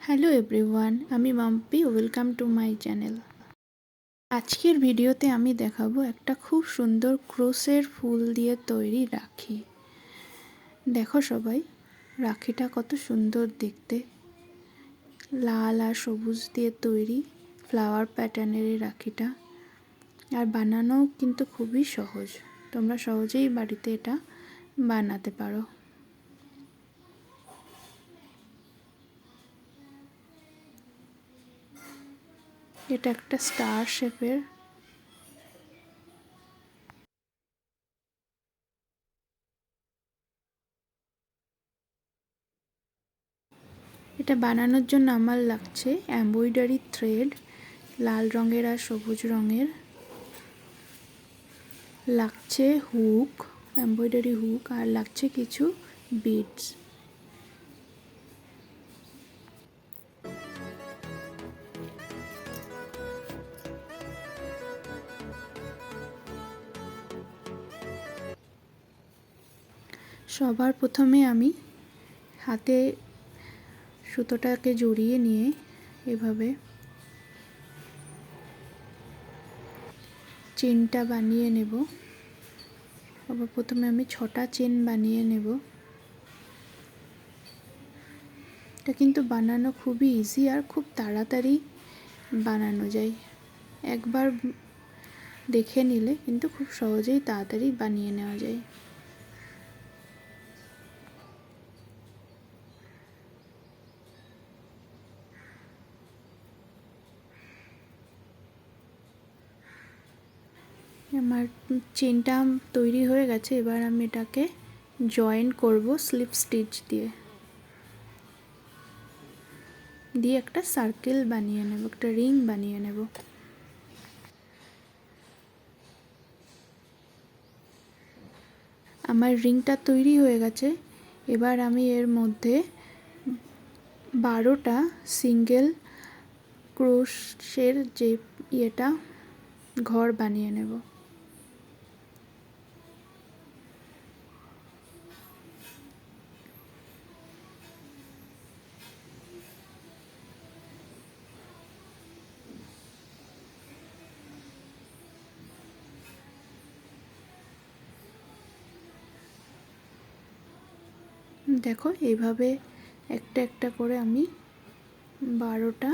Hello everyone, আমি Mampi. Welcome to my channel. আজকের ভিডিওতে আমি দেখাবো একটা খুব সুন্দর ক্রোশের ফুল দিয়ে তৈরি রাখি। দেখো সবাই, রাখিটা কত সুন্দর দেখতে, লাল আর সবুজ দিয়ে তৈরি ফ্লাওয়ার প্যাটার্নের এই রাখিটা। আর বানানোও কিন্তু খুবই সহজ, তোমরা সহজেই বাড়িতে এটা বানাতে পারো। এটা একটা স্টার শেপের। এটা বানানোর জন্য আমার লাগছে এমব্রয়ডারি থ্রেড, লাল রঙের আর সবুজ রঙের, লাগছে হুক, এমব্রয়ডারি হুক, আর লাগছে কিছু বিডস। সবার প্রথমে আমি হাতে সুতোটাকে জড়িয়ে নিয়ে এভাবে চেনটা বানিয়ে নেব। সবার প্রথমে আমি 6টা চেন বানিয়ে নেব। এটা কিন্তু বানানো খুবই ইজি আর খুব তাড়াতাড়ি বানানো যায়। একবার দেখে নিলে কিন্তু খুব সহজেই তাড়াতাড়ি বানিয়ে নেওয়া যায়। আমার চেনটা তৈরি হয়ে গেছে। এবার আমি এটাকে জয়েন করব স্লিপ স্টিচ দিয়ে একটা সার্কেল বানিয়ে নেব, একটা রিং বানিয়ে নেব। আমার রিংটা তৈরি হয়ে গেছে। এবার আমি এর মধ্যে 12টা সিঙ্গেল ক্রোশের যে ঘর বানিয়ে নেব। দেখো, এইভাবে একটা একটা করে আমি 12টা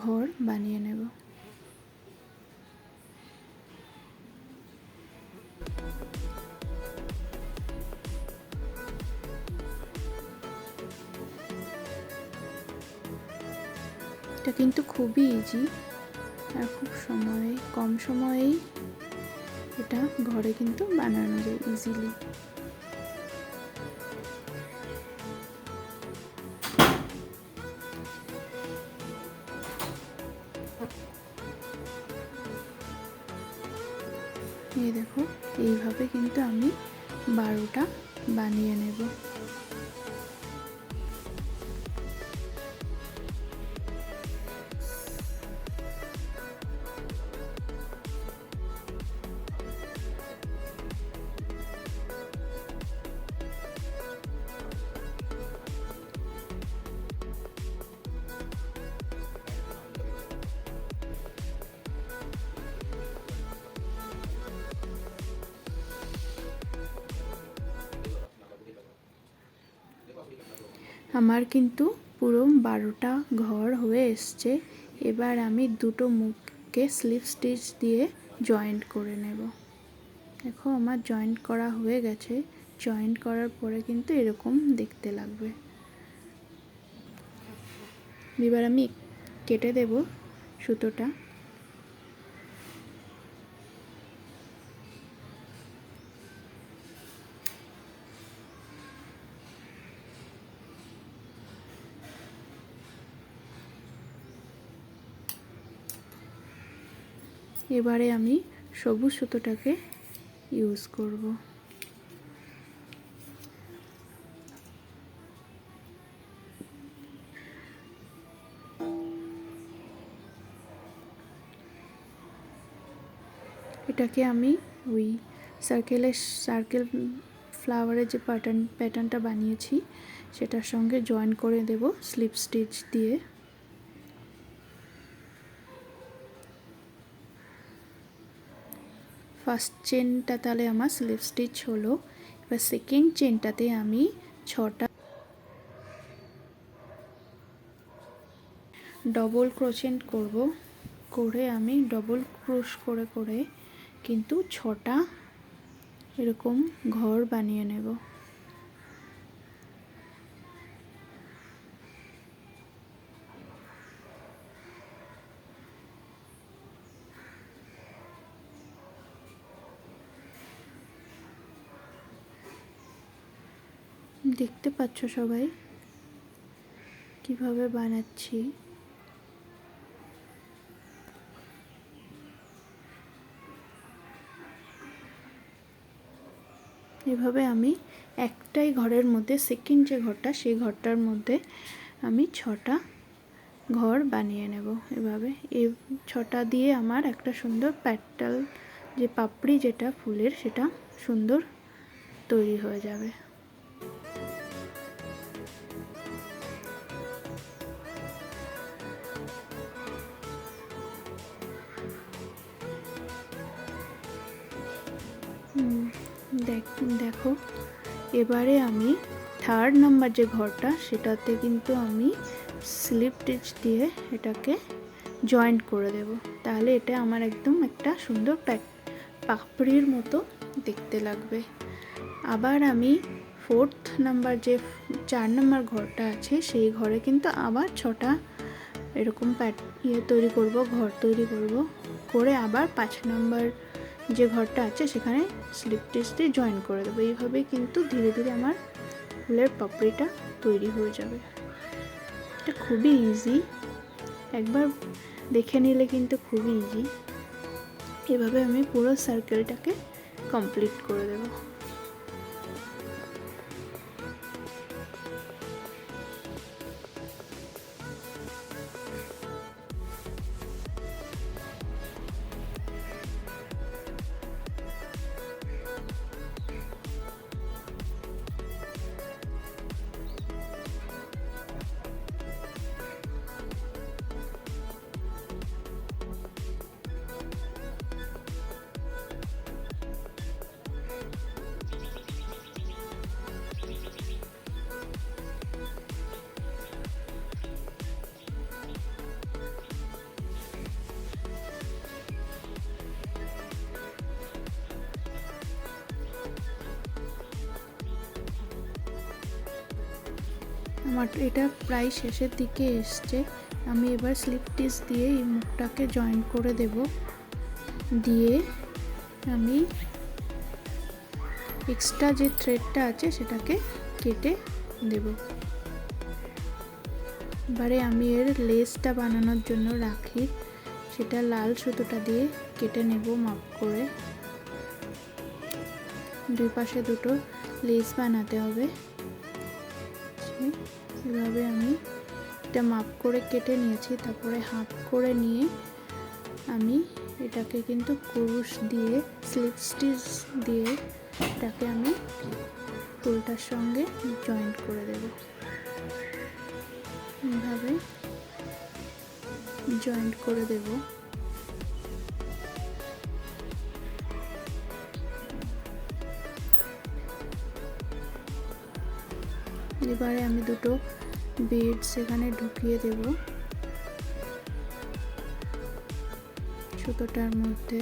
ঘর বানিয়ে নেব। এটা কিন্তু খুবই ইজি আর খুব কম সময়েই এটা ঘরে কিন্তু বানানো যায় ইজিলি। এই দেখো, এইভাবে কিন্তু আমি 12টা বানিয়ে নেব। আমার কিন্তু পুরো 12টা ঘর হয়ে এসছে। এবার আমি দুটো মুখকে স্লিপ স্টিচ দিয়ে জয়েন্ট করে নেব। দেখো, আমার জয়েন্ট করা হয়ে গেছে। জয়েন্ট করার পরে কিন্তু এরকম দেখতে লাগবে। এবার আমি কেটে দেব সুতোটা। এবারে আমি সবুজ সুতোটাকে ইউজ করব। এটাকে আমি ওই সার্কেল ফ্লাওয়ারের যে প্যাটার্নটা বানিয়েছি সেটার সঙ্গে জয়েন করে দেব স্লিপ স্টিচ দিয়ে। ফার্স্ট চেনটা তাহলে আমার স্লিপ স্টিচ হলো। এবার সেকেন্ড চেনটাতে আমি 6টা ডবল ক্রোচেট করব। করে আমি ডবল ক্রোশ করে করে কিন্তু 6টা এরকম ঘর বানিয়ে নেব। দেখতে পাচ্ছ সবাই কিভাবে বানাচ্ছি। এভাবে আমি একটাই ঘরের মধ্যে সেকেন্ড যে ঘরটা সেই ঘরটার মধ্যে আমি 6টা ঘর বানিয়ে নেব। এভাবে এই 6টা দিয়ে আমার একটা সুন্দর প্যাটাল যে পাপড়ি যেটা ফুলের সেটা সুন্দর তৈরি হয়ে যাবে। দেখো এবারে আমি 3rd নাম্বার যে ঘরটা সেটাতে কিন্তু আমি স্লিপ স্টিচ দিয়ে এটাকে জয়েন্ট করে দেব। তাহলে এটা আমার একদম একটা সুন্দর পাপড়ির মতো দেখতে লাগবে। আবার আমি 4th নাম্বার যে 4 নাম্বার ঘরটা আছে সেই ঘরে কিন্তু আবার 6টা এরকম তৈরি করব, ঘর তৈরি করব। করে আবার 5 নাম্বার যে ঘরটা আছে সেখানে স্লিপ স্টিচ দিয়ে জয়েন করে দেবো। এইভাবে কিন্তু ধীরে ধীরে আমার ফুলের পাপড়িটা তৈরি হয়ে যাবে। এটা খুবই ইজি, একবার দেখে নিলে কিন্তু খুবই ইজি। এভাবে আমি পুরো সার্কেলটাকে কমপ্লিট করে দেবো। আমার এটা প্রায় শেষের দিকে এসছে। আমি এবার স্লিপ স্টিচ দিয়ে এই মুখটাকে জয়েন করে দেব। দিয়ে আমি এক্সট্রা যে থ্রেডটা আছে সেটাকে কেটে দেব। এবারে আমি এর লেসটা বানানোর জন্য রাখি সেটা লাল সুতোটা দিয়ে কেটে নেব মাপ করে। দুই পাশে দুটো লেস বানাতে হবে। এভাবে আমি এটা মাপ করে কেটে নিয়েছি। তারপরে হাত করে নিয়ে আমি এটাকে কিন্তু ক্রুশ দিয়ে স্লিপ স্টিচ দিয়ে এটাকে আমি ফুলটার সঙ্গে জয়েন্ট করে দেব। এইভাবে জয়েন্ট করে দেব। এবারে আমি দুটো বিডস এখানে ঢুকিয়ে দেব সুতোটার মধ্যে।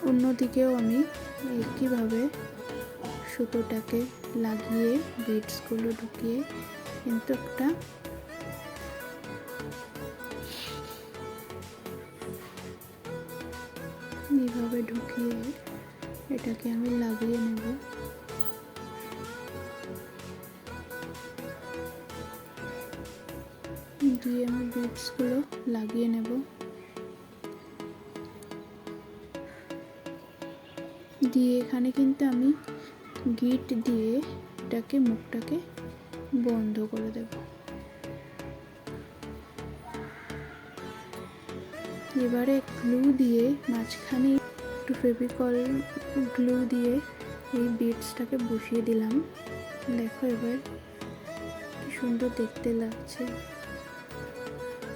অন্যদিকেও আমি একইভাবে সুতোটাকে লাগিয়ে বিডসগুলো ঢুকিয়ে কিন্তু একটা এইভাবে ঢুকিয়ে এটাকে আমি লাগিয়ে নেব। দিয়ে আমি বিডসগুলো লাগিয়ে নেব। দিয়ে এখানে কিন্তু আমি গিট দিয়ে বিটটাকে মুখটাকে বন্ধ করে দেব। এবারে গ্লু দিয়ে মাঝখানে একটু ফেভিকল গ্লু দিয়ে এই বিটসটাকে বসিয়ে দিলাম। দেখো এবার কি সুন্দর দেখতে লাগছে।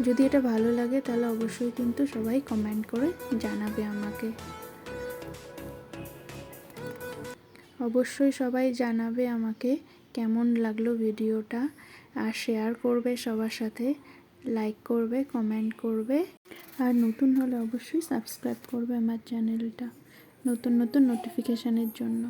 যদি এটা ভালো লাগে তাহলে অবশ্যই কিন্তু সবাই কমেন্ট করে জানাবে আমাকে। অবশ্যই সবাই জানাবে আমাকে কেমন লাগলো ভিডিওটা, আর শেয়ার করবে সবার সাথে, লাইক করবে, কমেন্ট করবে, আর নতুন হলে অবশ্যই সাবস্ক্রাইব করবে আমার চ্যানেলটা নতুন নতুন নোটিফিকেশানের জন্য।